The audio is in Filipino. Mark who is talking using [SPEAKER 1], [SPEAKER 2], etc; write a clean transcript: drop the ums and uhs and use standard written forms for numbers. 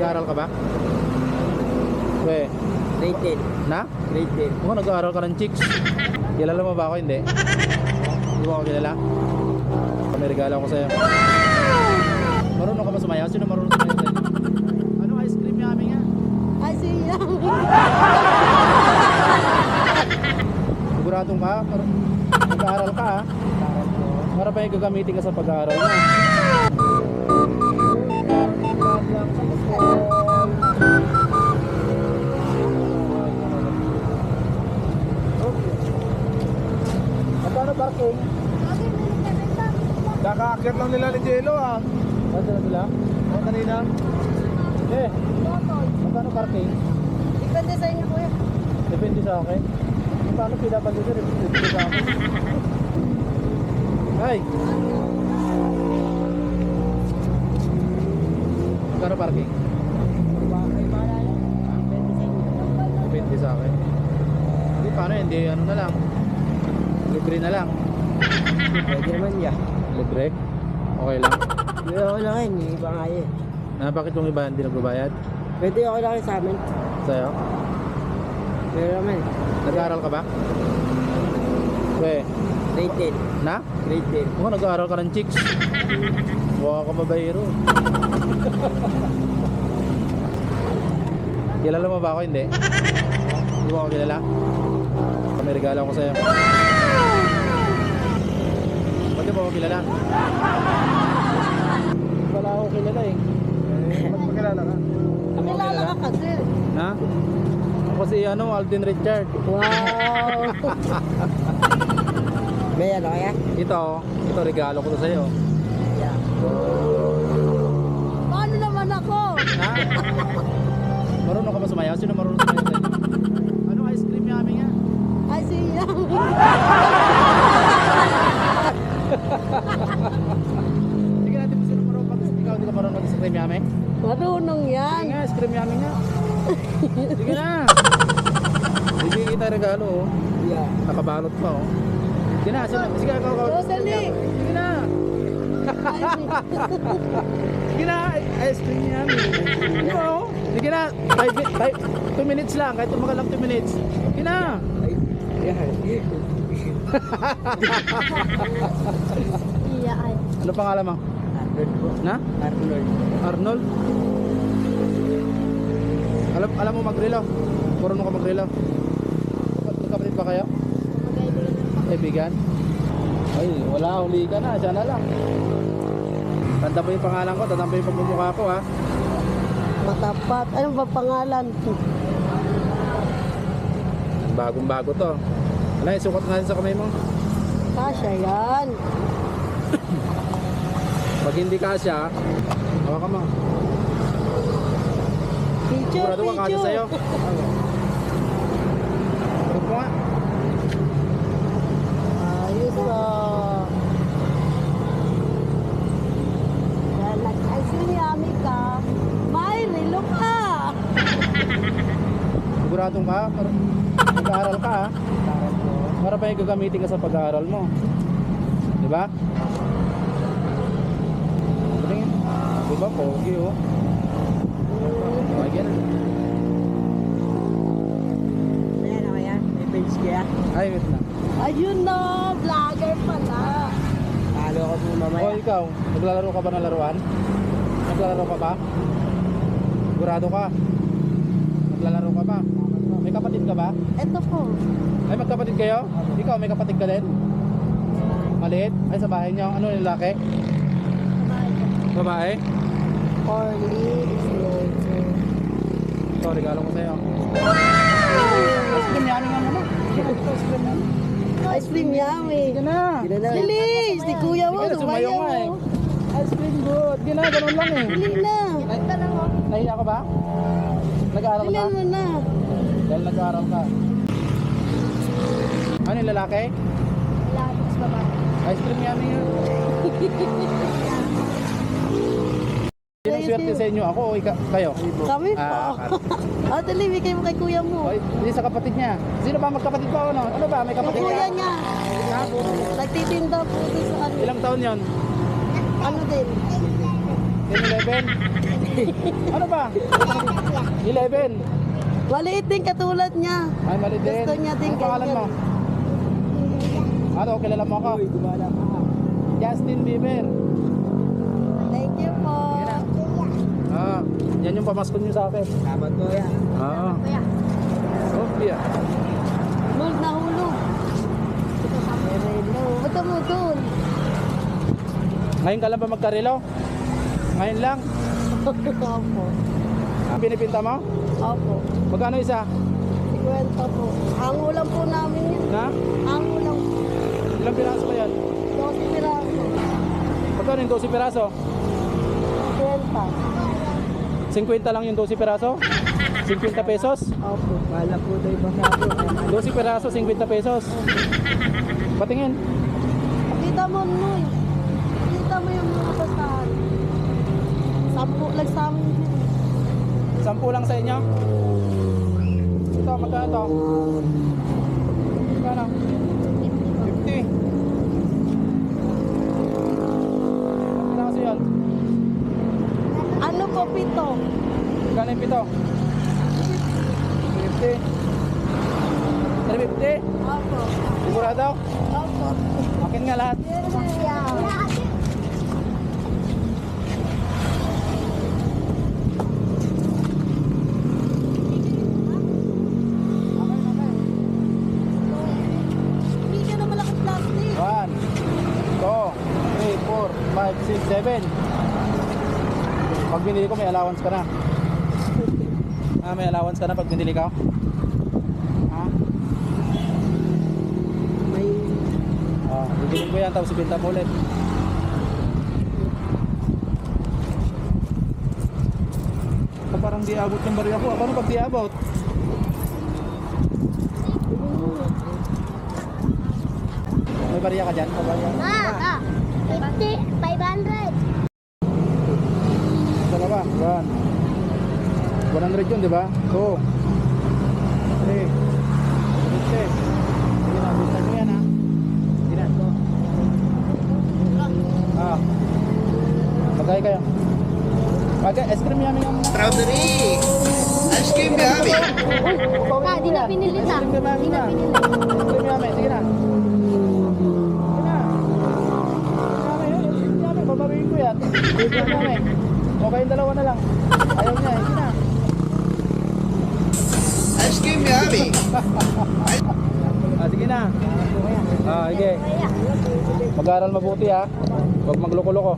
[SPEAKER 1] Nag-aaral ka ba? We,
[SPEAKER 2] Grade 10.
[SPEAKER 1] na?
[SPEAKER 2] Grade 10.
[SPEAKER 1] Mukhang nag-aaral ka ng chicks. Kilala mo ba ako? Hindi. Hindi mo ako kilala? May regalo ako sa'yo. Marunong ka ba sumayaw? Sino marunong sumayaw sa'yo? Anong ice cream yummy nga?
[SPEAKER 3] Ay, siya.
[SPEAKER 1] Siguradong ka? Nag-aaral ka ha? Para pa yung gagamitin ka sa pag-aaral mo. Magkano parking?
[SPEAKER 2] Kakaakyat lang nila ni Jello ah.
[SPEAKER 1] Ba't na sila?
[SPEAKER 2] O kanina.
[SPEAKER 1] Eh, magkano parking?
[SPEAKER 3] Depende sa inyo, kuya.
[SPEAKER 1] Depende sa akin. Paano pila pa dito? Depende sa akin. Ay! Magkano parking? Depende sa akin. Hindi, paano yun? Hindi, ano na lang. Libre na lang.
[SPEAKER 2] Pwede naman ya.
[SPEAKER 1] Libre? Okay lang.
[SPEAKER 2] Hindi ako lang yun. Yung iba nga yun.
[SPEAKER 1] Bakit yung iba hindi nagbabayad?
[SPEAKER 2] Pwede ako lang yun sa amin.
[SPEAKER 1] Sa'yo?
[SPEAKER 2] Pero naman.
[SPEAKER 1] Nag-aaral ka ba? We,
[SPEAKER 2] Grade 10.
[SPEAKER 1] na?
[SPEAKER 2] Grade 10.
[SPEAKER 1] Mukhang nag-aaral ka ng chicks. Mukha ka mabayero. Kilala mo ba ako? Hindi. Hindi mo ako kilala? May regalo ako sa'yo. Ba't di mo ako kilala? Wala ako kilala eh.
[SPEAKER 2] Ba't magkalala ka?
[SPEAKER 3] Kilala ka kasi.
[SPEAKER 1] Na? Ako si Alden Richard.
[SPEAKER 3] Wow.
[SPEAKER 2] May ano kaya?
[SPEAKER 1] Ito regalo ko to sa'yo.
[SPEAKER 2] Yeah.
[SPEAKER 3] Paano naman ako?
[SPEAKER 1] Na? Marunong ka ba sumayaw? Sino marunong sumayaw sa'yo? Anong ice cream yummy nga?
[SPEAKER 3] Ay, siya.
[SPEAKER 1] Sige natin mo sino marunong pag ikaw hindi ka marunong mag-ice cream yummy?
[SPEAKER 3] Marunong
[SPEAKER 1] Sige
[SPEAKER 3] yan.
[SPEAKER 1] nga, ice cream yummy nga. Sige na. Sige kita regalo oh.
[SPEAKER 2] Yeah.
[SPEAKER 1] Nakabalot pa oh. Sige na, sige ikaw.
[SPEAKER 3] Rosalie.
[SPEAKER 1] Sige na. Sige na, ice cream yummy. Sige oh. Sige na, 2 minutes lang, kahit tumagal lang 2 minutes. Sige na.
[SPEAKER 2] Yeah.
[SPEAKER 3] Iya, ay.
[SPEAKER 1] Ano pangalan mo?
[SPEAKER 2] Arnold po.
[SPEAKER 1] Na?
[SPEAKER 2] Arnold.
[SPEAKER 1] Arnold? Alam mo mag-relo? Marunong ka mag-relo? Magkapatid ba kayo? Kaibigan? Ay, wala, huli ka na, siya na lang. Tanda mo yung pangalan ko, tanda mo yung pagmumukha ko ha.
[SPEAKER 3] Matapat. Ano ba pangalan?
[SPEAKER 1] Bagong bago to. Wala, isukat natin sa kamay mo.
[SPEAKER 3] Kasya yan.
[SPEAKER 1] Pag hindi kasya, hawakan mo.
[SPEAKER 3] Picture,
[SPEAKER 1] Sigurado ka kasya
[SPEAKER 3] picture.
[SPEAKER 1] sa'yo. Huwag mo nga.
[SPEAKER 3] Ayos ah. Dahil nag-ice cream yummy ka, may relo ka.
[SPEAKER 1] Siguradong ka? Nag-aaral ka ha? Para pa yung gagamitin ka sa pag-aaral mo. Di ba? Tingin. Di ba? Pogi oh. Okay na.
[SPEAKER 2] May ano kaya? May page kaya?
[SPEAKER 1] Ay, wait na.
[SPEAKER 3] Ayun na, vlogger pala.
[SPEAKER 2] Talo ko po
[SPEAKER 1] O
[SPEAKER 2] mamaya.
[SPEAKER 1] ikaw, naglalaro ka ba ng laruan? Naglalaro ka ba? Sigurado ka? Naglalaro ka ba? May kapatid ka ba?
[SPEAKER 3] Ito po.
[SPEAKER 1] Ay, magkapatid kayo? Ikaw, may kapatid ka din? Maliit? Ay, sa bahay niyo. Ano yung lalaki? Babae?
[SPEAKER 3] Orly is later.
[SPEAKER 1] Ito, regalo ko sa'yo. Ice cream yummy nga naman. Ice cream yummy.
[SPEAKER 3] Ice cream yummy.
[SPEAKER 1] Sige na.
[SPEAKER 2] Hindi na.
[SPEAKER 3] Bilis! Di kuya mo,
[SPEAKER 1] Sige na, sumayaw
[SPEAKER 3] sumayaw
[SPEAKER 1] nga eh.
[SPEAKER 3] mo.
[SPEAKER 1] Ice cream good. Sige na, ganun lang eh.
[SPEAKER 3] Dali na.
[SPEAKER 1] Nahiya ka ba? Nag-aaral
[SPEAKER 3] Dali
[SPEAKER 1] ka?
[SPEAKER 3] mo na.
[SPEAKER 1] Dahil nag-aaral ka. Ano yung lalaki?
[SPEAKER 3] Lalabas ba ba?
[SPEAKER 1] Ice cream yummy nga. Sino swerte sa inyo? Ako o kayo?
[SPEAKER 3] Kami po.
[SPEAKER 1] Ah,
[SPEAKER 3] Dali, bigay mo kay kuya mo.
[SPEAKER 1] Oy, hindi sa kapatid niya. Sino ba magkapatid pa ano? Ano ba? May
[SPEAKER 3] Yung
[SPEAKER 1] kapatid
[SPEAKER 3] kuya
[SPEAKER 1] ka?
[SPEAKER 3] niya.
[SPEAKER 1] Ha?
[SPEAKER 3] Nagtitinda po doon sa ano.
[SPEAKER 1] Ilang taon yon?
[SPEAKER 3] Ano din?
[SPEAKER 1] 10, 11? Ano ba? 11.
[SPEAKER 3] Maliit din katulad niya.
[SPEAKER 1] Ay, mali din.
[SPEAKER 3] Gusto niya din
[SPEAKER 1] Anong pangalan mo?
[SPEAKER 3] ganyan.
[SPEAKER 1] Ano, kilala mo ako?
[SPEAKER 2] Uy, gumala ka.
[SPEAKER 1] Justin Bieber.
[SPEAKER 3] Thank you po.
[SPEAKER 1] Ah, yan yung pamaskon niyo sa akin.
[SPEAKER 2] Salamat po yan.
[SPEAKER 1] Ah,
[SPEAKER 3] Kuya,
[SPEAKER 1] Sophia.
[SPEAKER 3] mold na hulog. Hello. Ba't mo doon?
[SPEAKER 1] Ngayon ka lang ba magkarelo? Ngayon lang?
[SPEAKER 3] Opo.
[SPEAKER 1] Pinipinta mo?
[SPEAKER 3] Opo.
[SPEAKER 1] Magkano isa?
[SPEAKER 3] 50 po. Hango lang po namin yun.
[SPEAKER 1] Na?
[SPEAKER 3] Hango lang po.
[SPEAKER 1] Ilang piraso ba yan?
[SPEAKER 3] 12 piraso.
[SPEAKER 1] Magkano yung 12 piraso?
[SPEAKER 3] 50.
[SPEAKER 1] 50 lang yung 12 piraso? 50 pesos?
[SPEAKER 2] Opo. Wala po tayo masyado.
[SPEAKER 1] 12 piraso, 50 pesos. Patingin.
[SPEAKER 3] Kita mo, Noy. Kita mo yung mga basahan. 10 lang sa amin yun.
[SPEAKER 1] 10 lang sa inyo? Ito, magkano to? Magkano? 50. Ilang piraso yan?
[SPEAKER 3] Ano po, 7?
[SPEAKER 1] Magkano yung 7? 50. 350?
[SPEAKER 3] Opo.
[SPEAKER 1] Sigurado?
[SPEAKER 3] Opo.
[SPEAKER 1] Akin nga lahat.
[SPEAKER 3] Yeah. Hindi ka na malaking plastic.
[SPEAKER 1] 1, 2, 3, 4, 5, 6, 7. Pag binili ko may allowance ka na. Ah, may allowance ka na pag binili ka? Ha?
[SPEAKER 2] May
[SPEAKER 1] Ah, bibili ko yan tapos ibenta mo ulit. Ako parang di abot yung barya ko. Paano pag di abot? May barya ka dyan? May barya.
[SPEAKER 3] Ah, 50, 500.
[SPEAKER 1] Ito ka ba? 1. 100 yun, di ba? 2. 3. 50. Sige na, buksan mo yan ha. Sige na. Ah. Magkaya kayo. Okay, ice cream yummy nga muna.
[SPEAKER 2] strawberry. Ice cream yummy.
[SPEAKER 3] Ah, di na pinili na.
[SPEAKER 1] Ice cream yummy
[SPEAKER 3] Di na
[SPEAKER 1] na.
[SPEAKER 3] pinili.
[SPEAKER 1] Ice cream yummy, sige na. Sige na. Yummy, ice cream yummy, babawiin ko yan. Ice cream yummy. O kayong dalawa na lang. Ayaw niya, sige na.
[SPEAKER 2] Ice cream yummy.
[SPEAKER 1] Ah, sige na. Ah, sige. Mag-aaral mabuti ha. Huwag magloko-loko.